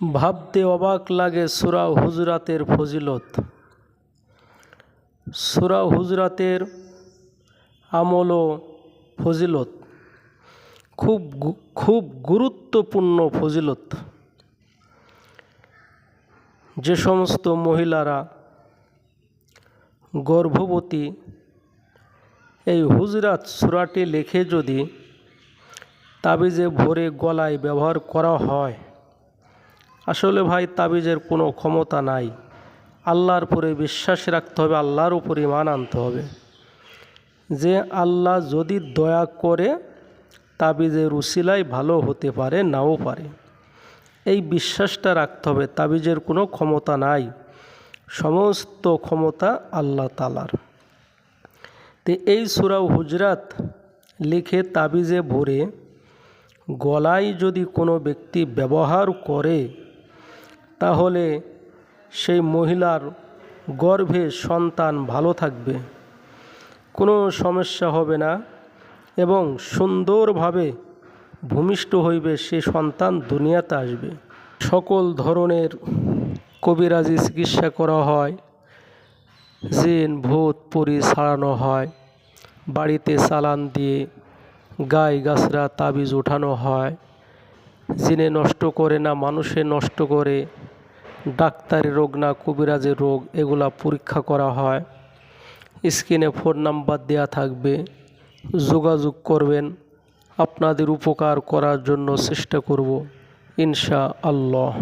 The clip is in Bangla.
ভাবতে অবাক লাগে সূরা হুজরাতের ফজিলত। সূরা হুজরাতের আমল ও ফজিলত খুব গুরুত্বপূর্ণ ফজিলত। যে সমস্ত মহিলারা গর্ভবতী এই হুজরাত সূরাটি লিখে যদি তাবিজে ভরে গলায় ব্যবহার করা হয়, আসলে ভাই তাবিজের কোনো ক্ষমতা নাই। আল্লাহর উপরে বিশ্বাস রাখতে হবে, আল্লাহর উপরে ঈমান আনতে হবে যে আল্লাহ যদি দয়া করে তাবিজের উসিলায় ভালো হতে পারে, নাও পারে। এই বিশ্বাসটা রাখতে হবে। তাবিজের কোনো ক্ষমতা নাই, সমস্ত ক্ষমতা আল্লাহ তাআলার। তো এই সূরা হুজরাত লিখে তাবিজে ভরে গলায় যদি কোনো ব্যক্তি ব্যবহার করে, তাহলে সেই মহিলার গর্ভে সন্তান ভালো থাকবে, কোনো সমস্যা হবে না এবং সুন্দরভাবে ভূমিষ্ঠ হইবে, সে সন্তান দুনিয়াতে আসবে। সকল ধরনের কবিরাজি চিকিৎসা করা হয়, জিন ভূত পরি ছাড়ানো হয়, বাড়িতে চালান দিয়ে গাই গাছরা তাবিজ ওঠানো হয়। জিনে নষ্ট করে না, মানুষে নষ্ট করে। ডাক্তারি রোগ না কবিরাজের রোগ, এগুলা পরীক্ষা করা হয়। স্ক্রিনে ফোন নাম্বার দেয়া থাকবে, যোগাযোগ করবেন। আপনাদের উপকার করার জন্য চেষ্টা করব ইনশাআল্লাহ।